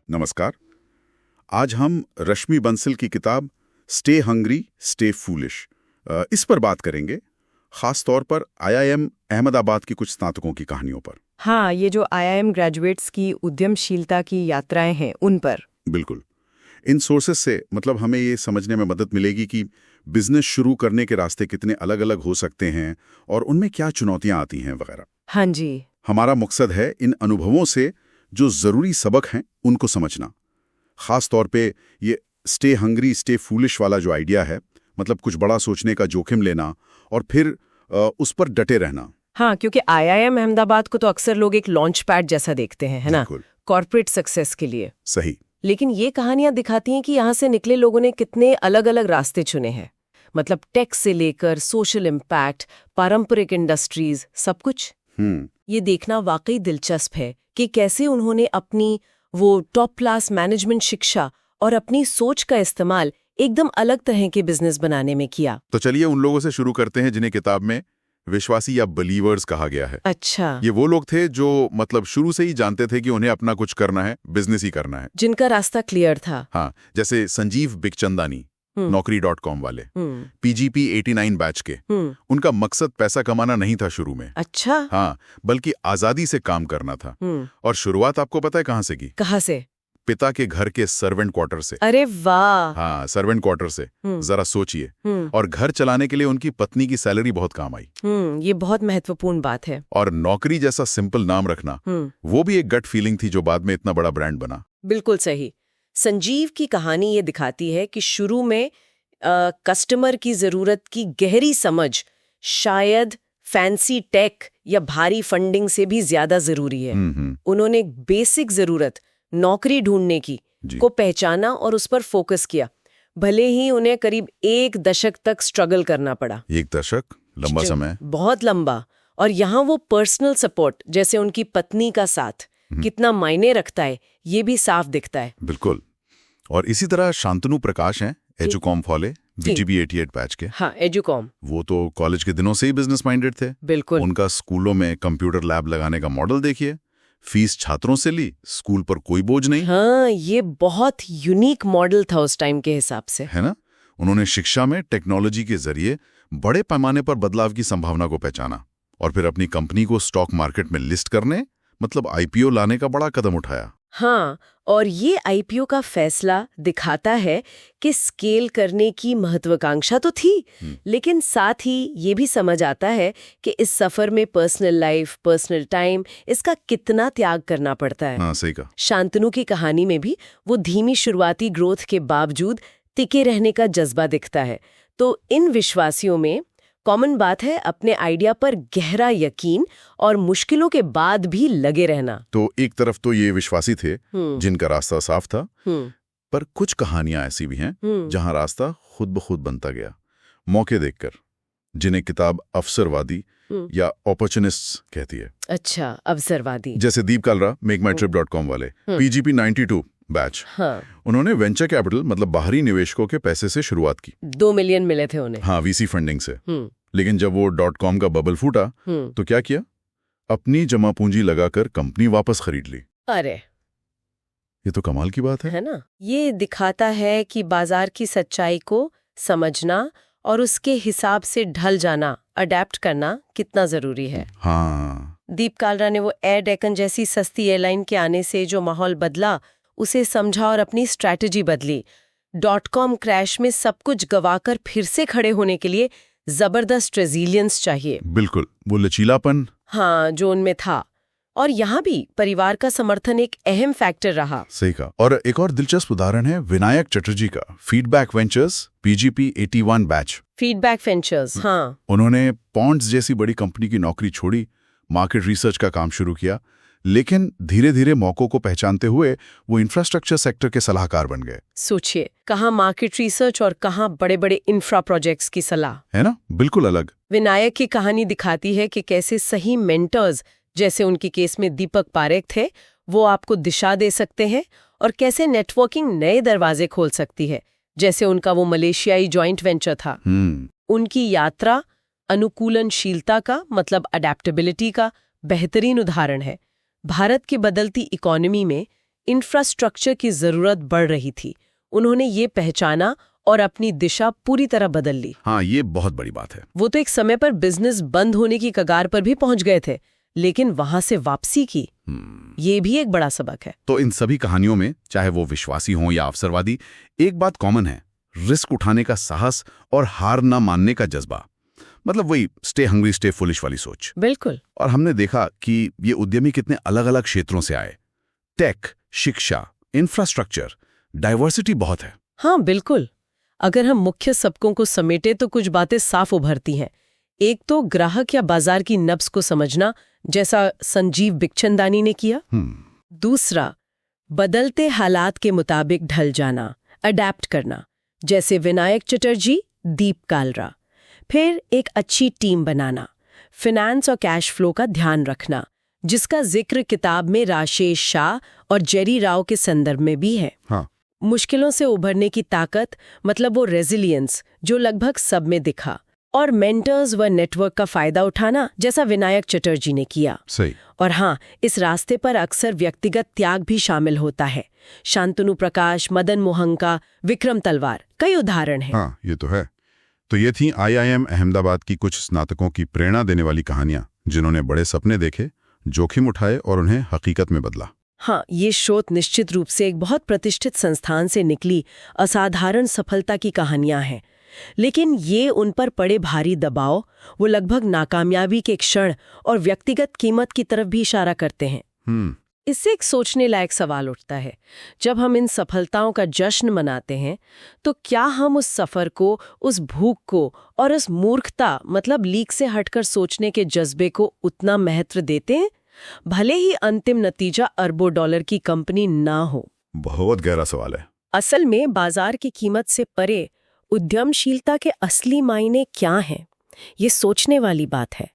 नमस्कार। आज हम रश्मि बंसल की किताब स्टे हंग्री स्टे फूलिश इस पर बात करेंगे, खास तौर पर आईआईएम अहमदाबाद की कुछ स्नातकों की कहानियों पर। हाँ, ये जो आईआईएम ग्रेजुएट्स की उद्यमशीलता की यात्राएं हैं उन पर। बिल्कुल। इन सोर्सेस से मतलब हमें ये समझने में मदद मिलेगी कि बिजनेस शुरू करने के रास्ते कितने अलग अलग हो सकते हैं और उनमें क्या चुनौतियां आती हैं वगैरह। हाँ जी। हमारा मकसद है इन अनुभवों से जो जरूरी सबक हैं उनको समझना। खास तौर पे ये स्टे हंग्री स्टे फूलिश वाला जो आइडिया है, मतलब कुछ बड़ा सोचने का जोखिम लेना और फिर उस पर डटे रहना। हाँ, क्योंकि आईआईएम अहमदाबाद को तो अक्सर लोग एक लॉन्च पैड जैसा देखते हैं, है ना, बिल्कुल। कॉर्पोरेट सक्सेस के लिए। सही। लेकिन ये कहानियां दिखाती हैं कि यहाँ से निकले लोगों ने कितने अलग अलग रास्ते चुने हैं। मतलब टेक से लेकर सोशल इम्पैक्ट, पारंपरिक इंडस्ट्रीज, सब कुछ। ये देखना वाकई दिलचस्प है कि कैसे उन्होंने अपनी वो टॉप क्लास मैनेजमेंट शिक्षा और अपनी सोच का इस्तेमाल एकदम अलग तरह के बिजनेस बनाने में किया। तो चलिए उन लोगों से शुरू करते हैं जिन्हें किताब में विश्वासी या बिलीवर्स कहा गया है। अच्छा। ये वो लोग थे जो मतलब शुरू से ही जानते थे कि उन्हें अपना कुछ करना है, बिजनेस ही करना है। जिनका रास्ता क्लियर था। हाँ, जैसे संजीव बिखचंदानी, नौकरी.com वाले, पीजीपी 89 बैच के। उनका मकसद पैसा कमाना नहीं था शुरू में। अच्छा। हाँ, बल्कि आजादी से काम करना था। और शुरुआत आपको पता है कहाँ से की? कहाँ से? पिता के घर के सर्वेंट क्वार्टर से। अरे वाह। हाँ, सर्वेंट क्वार्टर से। जरा सोचिए। और घर चलाने के लिए उनकी पत्नी की सैलरी बहुत काम आई। ये बहुत महत्वपूर्ण बात है। और नौकरी जैसा सिंपल नाम रखना, वो भी एक गट फीलिंग थी जो बाद में इतना बड़ा ब्रांड बना। बिल्कुल सही। संजीव की कहानी ये दिखाती है कि शुरू में कस्टमर की जरूरत की गहरी समझ शायद फैंसी टेक या भारी फंडिंग से भी ज्यादा जरूरी है। उन्होंने बेसिक जरूरत नौकरी ढूंढने की को पहचाना और उस पर फोकस किया, भले ही उन्हें करीब 1 दशक तक स्ट्रगल करना पड़ा। 1 दशक? लंबा समय। बहुत लंबा। और यहाँ वो पर्सनल सपोर्ट जैसे उनकी पत्नी का साथ कितना मायने रखता है ये भी साफ दिखता है। बिल्कुल। और इसी तरह शांतनु प्रकाश हैं, एजुकॉम फॉले, बीटीबी 88 बैच के। हाँ, एजुकॉम। वो तो कॉलेज के दिनों से ही बिजनेस माइंडेड थे। बिल्कुल। उनका स्कूलों में कंप्यूटर लैब लगाने का मॉडल देखिए। फीस छात्रों से ली, स्कूल पर कोई बोझ नहीं। हाँ, ये बहुत यूनिक मॉडल था उस टाइम के हिसाब से, है ना। उन्होंने शिक्षा में टेक्नोलॉजी के जरिए बड़े पैमाने पर बदलाव की संभावना को पहचाना और फिर अपनी कंपनी को स्टॉक मार्केट में लिस्ट करने, मतलब आईपीओ लाने का बड़ा कदम उठाया। हाँ, और ये आईपीओ का फैसला दिखाता है कि स्केल करने की महत्वाकांक्षा तो थी, लेकिन साथ ही ये भी समझ आता है कि इस सफर में पर्सनल लाइफ, पर्सनल टाइम, इसका कितना त्याग करना पड़ता है। हाँ, सही कहा। शांतनु की कहानी में भी वो धीमी शुरुआती ग्रोथ के बावजूद टिके रहने का जज्बा दिखता है। तो इन विश्वासियों में कॉमन बात है अपने आइडिया पर गहरा यकीन और मुश्किलों के बाद भी लगे रहना। तो एक तरफ तो ये विश्वासी थे जिनका रास्ता साफ था, पर कुछ कहानियां ऐसी भी हैं जहां रास्ता खुद ब खुद बनता गया, मौके देखकर, जिन्हें किताब अवसरवादी या अपॉर्चुनिस्ट्स कहती है। अच्छा, अवसरवादी। जैसे दीप कालरा, मेकमाईट्रिप.com वाले, पीजीपी 92 बैच। हाँ। उन्होंने वेंचर कैपिटल मतलब बाहरी निवेशकों के पैसे से शुरुआत की। 2 मिलियन मिले थे उन्हें। हाँ, वीसी फंडिंग से। लेकिन जब वो .com का बबल फूटा तो क्या किया? अपनी जमा पूंजी लगाकर कंपनी वापस खरीद ली। अरे, ये तो कमाल की बात है ना। ये दिखाता है कि बाजार की सच्चाई को समझना और उसके हिसाब से ढल जाना, अडेप्ट करना कितना जरूरी है। हाँ। दीप कालरा ने वो एयर डेकन जैसी सस्ती एयरलाइन के आने से जो माहौल बदला उसे समझा और अपनी स्ट्रैटेजी बदली। .com क्रैश में सब कुछ गवाकर फिर से खड़े होने के लिए जबरदस्त रेजिलियंस चाहिए। बिल्कुल, वो लचीलापन। हाँ, जो उनमें था। और यहाँ भी परिवार का समर्थन एक अहम फैक्टर रहा। सही कहा। और एक और दिलचस्प उदाहरण है विनायक चटर्जी का, फीडबैक वेंचर्स, पीजीपी 81 बैच। फीडबैक वेंचर्स, हाँ। उन्होंने पॉन्ड्स जैसी बड़ी कंपनी की नौकरी छोड़ी, मार्केट रिसर्च का काम शुरू किया, लेकिन धीरे धीरे मौकों को पहचानते हुए वो इंफ्रास्ट्रक्चर सेक्टर के सलाहकार बन गए। सोचिए, कहाँ मार्केट रिसर्च और कहाँ बड़े बड़े इंफ्रा प्रोजेक्ट्स की सलाह, है ना, बिल्कुल अलग। विनायक की कहानी दिखाती है कि कैसे सही मेंटर्स, जैसे उनके केस में दीपक पारेख थे, वो आपको दिशा दे सकते हैं और कैसे नेटवर्किंग नए दरवाजे खोल सकती है, जैसे उनका वो मलेशियाई जॉइंट वेंचर था। उनकी यात्रा अनुकूलनशीलता का मतलब अडेप्टेबिलिटी का बेहतरीन उदाहरण है। भारत की बदलती इकोनॉमी में इंफ्रास्ट्रक्चर की जरूरत बढ़ रही थी। उन्होंने ये पहचाना और अपनी दिशा पूरी तरह बदल ली। हाँ, ये बहुत बड़ी बात है। वो तो एक समय पर बिजनेस बंद होने की कगार पर भी पहुंच गए थे, लेकिन वहां से वापसी की, ये भी एक बड़ा सबक है। तो इन सभी कहानियों में, चाहे वो विश्वासी हों या अवसरवादी, एक बात कॉमन है, रिस्क उठाने का साहस और हार ना मानने का जज्बा। मतलब वही स्टे हंग्री स्टे फुलिश वाली सोच। बिल्कुल। और हमने देखा कि ये उद्यमी कितने अलग अलग क्षेत्रों से आए। टेक, शिक्षा, इंफ्रास्ट्रक्चर, डाइवर्सिटी बहुत है। हाँ बिल्कुल। अगर हम मुख्य सबकों को समेटे तो कुछ बातें साफ उभरती हैं। एक तो ग्राहक या बाजार की नब्ज को समझना, जैसा संजीव बिखचंदानी ने किया। दूसरा, बदलते हालात के मुताबिक ढल जाना, अडैप्ट करना, जैसे विनायक चटर्जी, दीप कालरा। फिर एक अच्छी टीम बनाना, फिनेंस और कैश फ्लो का ध्यान रखना, जिसका जिक्र किताब में राजेश शाह और जेरी राव के संदर्भ में भी है। हाँ। मुश्किलों से उभरने की ताकत, मतलब वो रेजिलियंस जो लगभग सब में दिखा। और मेंटर्स व नेटवर्क का फायदा उठाना, जैसा विनायक चटर्जी ने किया। सही। और हाँ, इस रास्ते पर अक्सर व्यक्तिगत त्याग भी शामिल होता है। शांतनु प्रकाश, मदन मोहंका, विक्रम तलवार, कई उदाहरण हैं। हाँ, ये तो है। तो ये थी IIM अहमदाबाद की कुछ स्नातकों की प्रेरणा देने वाली कहानियां, जिन्होंने बड़े सपने देखे, जोखिम उठाए और उन्हें हकीकत में बदला। हाँ, ये शोध निश्चित रूप से एक बहुत प्रतिष्ठित संस्थान से निकली असाधारण सफलता की कहानियां हैं। लेकिन ये उन पर पड़े भारी दबाव, वो लगभग नाकामयाबी के क्षण और व्यक्तिगत कीमत की तरफ भी इशारा करते हैं। इससे एक सोचने लायक सवाल उठता है, जब हम इन सफलताओं का जश्न मनाते हैं, तो क्या हम उस सफर को, उस भूख को और उस मूर्खता, मतलब लीक से हटकर सोचने के जज्बे को उतना महत्व देते हैं, भले ही अंतिम नतीजा अरबों डॉलर की कंपनी ना हो? बहुत गहरा सवाल है। असल में बाजार की कीमत से परे उद्यमशीलता के असली मायने क्या हैं, ये सोचने वाली बात है।